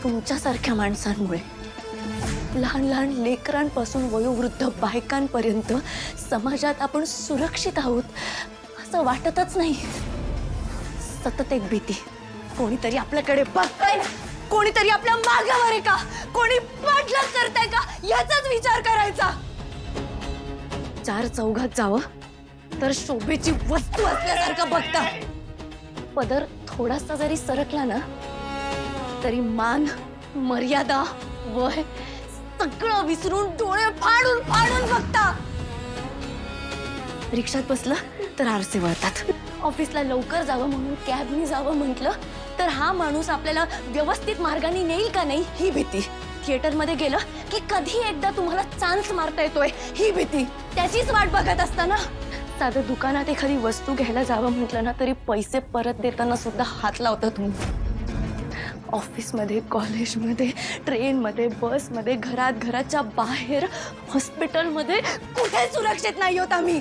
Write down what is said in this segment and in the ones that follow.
तुमच्यासारख्या माणसांमुळे लहान लहान लेकरांपासून वयोवृद्ध बायकांपर्यंत समाजात आपण सुरक्षित आहोत असं वाटतच नाही। सतत एक भीती, कोणीतरी आपल्याकडे बघताय, कोणीतरी आपल्या मागावर आहे का, कोणी पाठलाग करताय का याचाच विचार करायचा। चार चौघात जावं तर शोभेची वस्तू असल्यासारखं बघता। पदर थोडासा जरी सरकला ना तरी मान, मर्यादा, वय सगळं विसरून डोळे फाडून फाडून बघता। रिक्षात बसलं तर आरसे वळतात, ऑफिसला लवकर जावं म्हणून कॅबनी जावं म्हटलं तर हा माणूस आपल्याला व्यवस्थित मार्गाने नेईल का नाही ही भीती। थिएटरमध्ये गेलं की कधी एकदा तुम्हाला चान्स मारता येतोय ही भीती, त्याचीच वाट बघत असताना साधं दुकानात एखादी वस्तू घ्यायला जावं म्हटलं ना तरी पैसे परत देताना सुद्धा हात लावता तुम्ही। ऑफिसमध्ये, कॉलेजमध्ये, ट्रेनमध्ये, बसमध्ये, घराच्या बाहेर, हॉस्पिटलमध्ये कुठे सुरक्षित नाही होत आम्ही।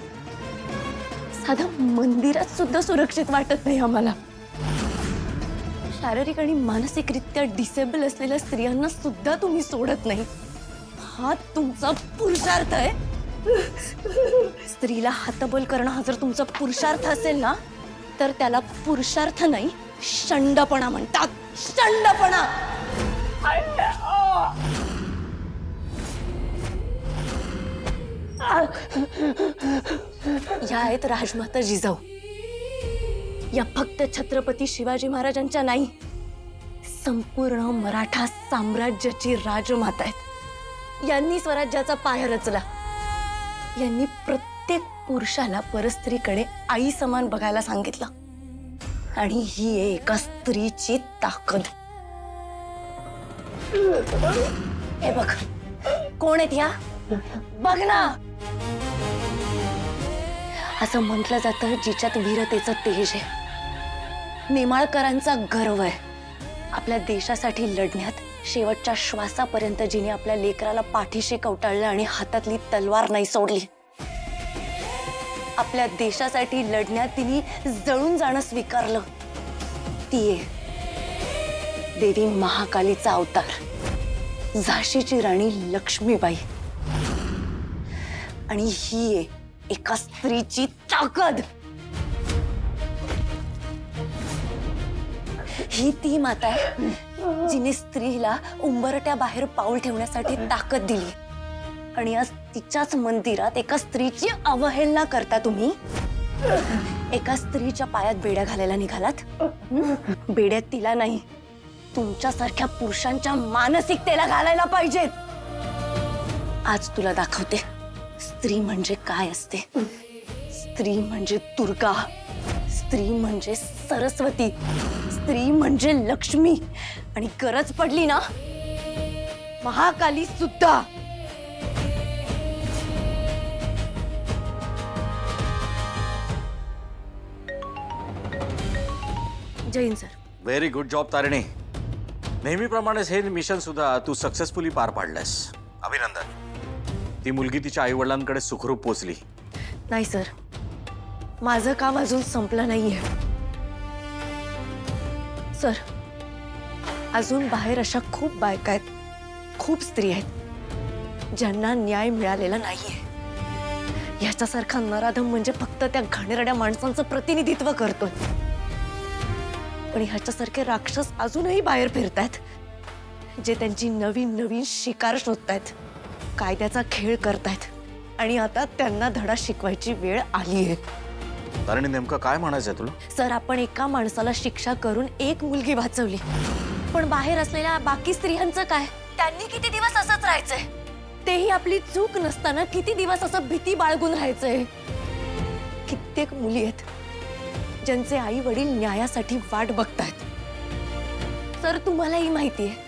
साधं मंदिरात सुद्धा सुरक्षित वाटत नाही आम्हाला। शारीरिक आणि मानसिकरित्या डिसेबल असलेल्या स्त्रियांना सुद्धा तुम्ही सोडत नाही। हा तुमचा पुरुषार्थ आहे। स्त्रीला हतबल करणं हा जर तुमचा पुरुषार्थ असेल ना तर त्याला पुरुषार्थ नाही शंडपणा म्हणतात, शंडपणा। या आहेत राजमाता जिजाऊ, या फक्त छत्रपती शिवाजी महाराजांच्या नाही संपूर्ण मराठा साम्राज्याची राजमाता आहेत। यांनी स्वराज्याचा पाया रचला। यांनी प्रत्येक पुरुषाला परस्त्रीकडे आई समान बघायला सांगितलं आणि ही आहे एका स्त्रीची ताकद। हे बघ कोण आहेत या, बघ ना। असं म्हटलं जातं जिच्यात वीरतेचं तेज आहे, नेमाळकरांचा गर्व आहे। आपल्या देशासाठी लढण्यात शेवटच्या श्वासापर्यंत जिने आपल्या लेकराला पाठीशी कवटाळलं आणि हातातली तलवार नाही सोडली। आपल्या देशासाठी लढण्यात तिने जळून जाणं स्वीकारलं। ती आहे देवी महाकालीचा अवतार, झाशीची राणी लक्ष्मीबाई। आणि ही आहे एका स्त्रीची ताकद। ही ती माता आहे जिने स्त्रीला उंबरट्या बाहेर पाऊल ठेवण्यासाठी ताकद दिली आणि आज तिच्याच मंदिरात एका स्त्रीची अवहेलना करता तुम्ही। एका स्त्रीच्या पायात बेड्या घालायला निघालात। बेड्यात तिला नाही तुमच्यासारख्या पुरुषांच्या मानसिकतेला घालायला पाहिजेत। आज तुला दाखवते स्त्री म्हणजे काय असते। स्त्री म्हणजे दुर्गा, स्त्री म्हणजे सरस्वती, स्त्री म्हणजे लक्ष्मी आणि गरज पडली ना महाकाली सुद्धा। जय हिंद sir. Very good job Tarini. नेहमीप्रमाणेच हे मिशन सुद्धा तू सक्सेसफुली पार पाडलंस, अभिनंदन। ती मुलगी तिच्या आई वडिलांकडे सुखरूप पोचली। नाही सर, माझं काम अजून संपलं नाहीये सर। अजून बाहेर अशा खूप बायका आहेत, खूप स्त्री आहेत ज्यांना न्याय मिळालेला नाहीये। याच्यासारखा नराधम म्हणजे फक्त त्या घाणेरड्या माणसांचं प्रतिनिधित्व करतोय, पण ह्याच्यासारखे राक्षस अजूनही बाहेर फिरतायत जे त्यांची नवीन नवीन शिकार शोधतायत, कायद्याचा खेळ करतायत आणि आता त्यांना धडा शिकवायची वेळ आली आहे। तारिणी नेमकं काय म्हणायचंय तुला? सर, आपण एका माणसाला शिक्षा करून एक मुलगी वाचवली, पण बाहेर असलेल्या बाकी स्त्रियांचं काय? त्यांनी किती दिवस असंच राहायचंय? तेही आपली चूक नसताना किती दिवस असं भीती बाळगून राहायचंय? कित्येक मुली आहेत ज्यांचे आई वडील न्यायासाठी वाट बघतायत। सर, तुम्हालाही माहितीये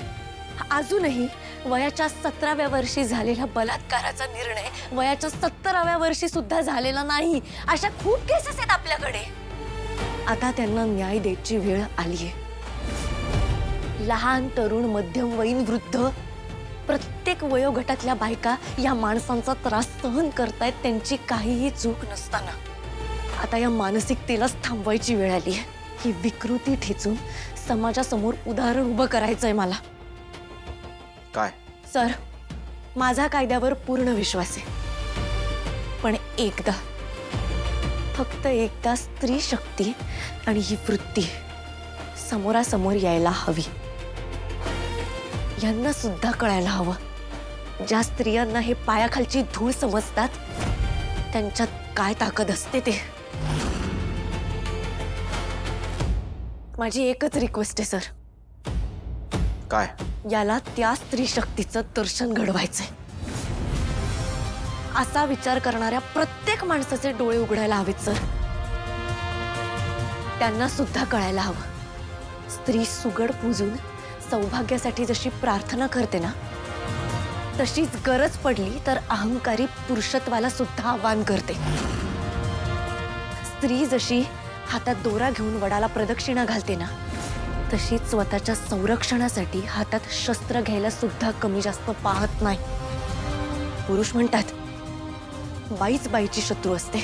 अजूनही वयाच्या 17व्या वर्षी झालेला बलात्काराचा निर्णय वयाच्या 70व्या वर्षी सुद्धा झालेला नाही। अशा खूप केसेस आहेत आपल्याकडे। आता त्यांना न्याय द्यायची वेळ आलीये। लहान, तरुण, मध्यमवयीन, वृद्ध प्रत्येक वयोगटातल्या बायका या माणसांचा त्रास सहन करतायत त्यांची काहीही चूक नसताना। आता या मानसिकतेलाच थांबवायची वेळ आली आहे। ही विकृती ठेचून समाजासमोर उदाहरण उभं करायचंय मला। काय? सर, माझा कायद्यावर पूर्ण विश्वास आहे, पण एकदा, फक्त एकदा स्त्री शक्ती आणि ही वृत्ती समोरासमोर यायला हवी. यांना सुद्धा कळायला हवं, ज्या स्त्रियांना हे पायाखालची धूळ समजतात त्यांच्यात काय ताकद असते ते. माझी एकच रिक्वेस्ट आहे सर, काय? याला त्या स्त्री शक्तीचं दर्शन घडवायचंय. असा विचार करणाऱ्या प्रत्येक माणसाचे डोळे उघडायला हवेत सर. त्यांना सुद्धा कळायला हवं, स्त्री सुगड पूजून सौभाग्यासाठी जशी प्रार्थना करते ना, तशीच गरज पडली तर अहंकारी पुरुषत्वाला सुद्धा आवाहन करते. स्त्री जशी हातात दोरा घेऊन वडाला प्रदक्षिणा घालते ना, तशीच स्वतःच्या संरक्षणासाठी हातात शस्त्र घ्यायला सुद्धा कमी जास्त पाहत नाही. पुरुष म्हणतात बाईच बाईची शत्रू असते,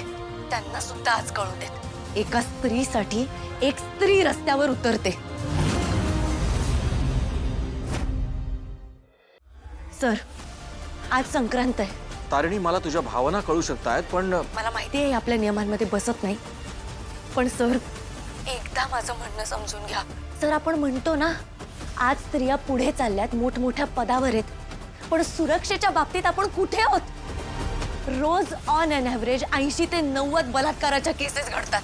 त्यांना सुद्धा आज कळून देत, एका स्त्रीसाठी एक स्त्री रस्त्यावर उतरते. सर, आज संक्रांत आहे. तारिणी, मला तुझ्या भावना कळू शकतायत, पण मला माहिती आहे आपल्या नियमांमध्ये बसत नाही, पण सर एकदा माझं म्हणणं समजून घ्या. सर, आपण म्हणतो ना आज स्त्रिया पुढे चालल्यात, मोठमोठ्या पदावर आहेत, पण सुरक्षेच्या बाबतीत आपण कुठे आहोत? रोज ऑन एन ॲव्हरेज 80 ते 90 बलात्काराच्या केसेस घडतात,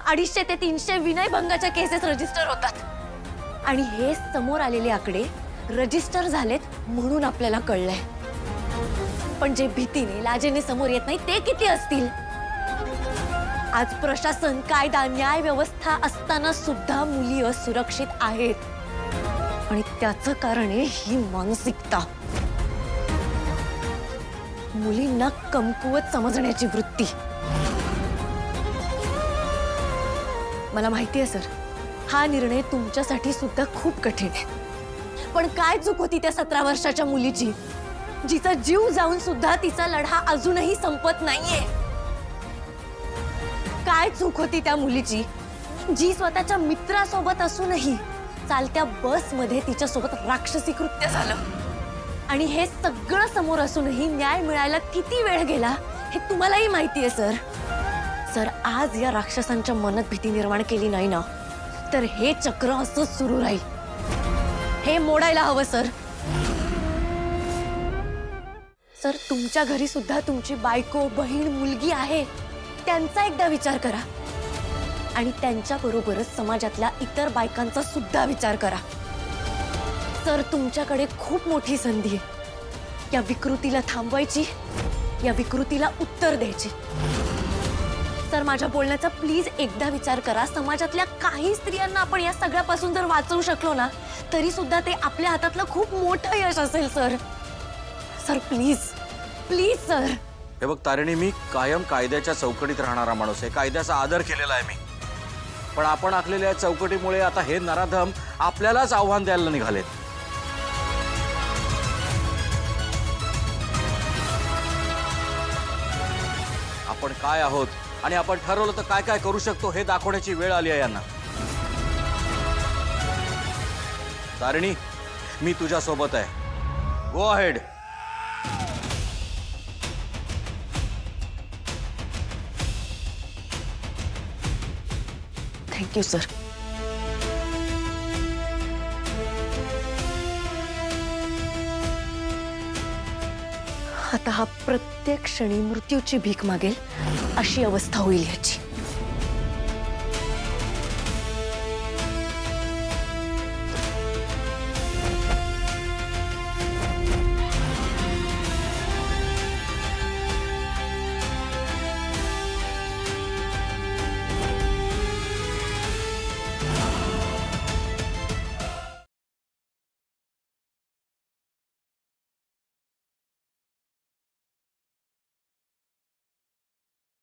250 ते 300 विनयभंगाच्या केसेस रजिस्टर होतात. आणि हे समोर आलेले आकडे रजिस्टर झालेत म्हणून आपल्याला कळलंय, पण जे भीतीने लाजेने समोर येत नाही ते किती असतील? आज प्रशासन, कायदा, न्याय व्यवस्था असताना सुद्धा मुली असुरक्षित आहेत, आणि त्याचं कारण आहे ही मानसिकता. मुलींना कमकुवत समजण्याची वृत्ती. मला माहिती आहे सर, हा निर्णय तुमच्यासाठी सुद्धा खूप कठीण आहे, पण काय चूक होती त्या 17 वर्षाच्या मुलीची, जिचा जीव जाऊन सुद्धा तिचा लढा अजूनही संपत नाहीये? काय चूक होती त्या मुलीची, जी स्वतःच्या मित्रासोबत असूनही चालत्या बसमध्ये तिच्यासोबत राक्षसी कृत्य झालं? आणि हे सगळं समोर असूनही न्याय मिळायला किती वेळ गेला हे तुम्हालाही माहिती आहे सर. सर, आज या राक्षसांच्या मनात भीती निर्माण केली नाही ना, तर हे चक्र असंच सुरू राहील. हे मोडायला हवं सर. सर, तुमच्या घरी सुद्धा तुमची बायको, बहीण, मुलगी आहे, त्यांचा एकदा विचार करा, आणि त्यांच्याबरोबरच समाजातल्या इतर बायकांचा सुद्धा विचार करा. सर, तुमच्याकडे खूप मोठी संधी आहे, या विकृतीला थांबवायची, या विकृतीला उत्तर द्यायची. सर, माझ्या बोलण्याचा प्लीज एकदा विचार करा. समाजातल्या काही स्त्रियांना आपण या सगळ्यापासून जर वाचवू शकलो ना, तरी सुद्धा ते आपल्या हातातलं खूप मोठं यश असेल sir. Sir, please please sir. हे बघ तारिणी, मी कायम कायद्याच्या चौकटीत राहणारा माणूस आहे, कायद्याचा आदर केलेला आहे मी, पण आपण आखलेल्या चौकटीमुळे आता हे नराधम आपल्यालाच आव्हान द्यायला निघालेत. आपण काय आहोत आणि आपण ठरवलं तर काय काय करू शकतो हे दाखवण्याची वेळ आली आहे यांना. तारिणी, मी तुझ्या सोबत आहे. Go ahead. Thank you sir. आता हा प्रत्येक क्षणी मृत्यूची भीक मागेल अशी अवस्था होईल याची.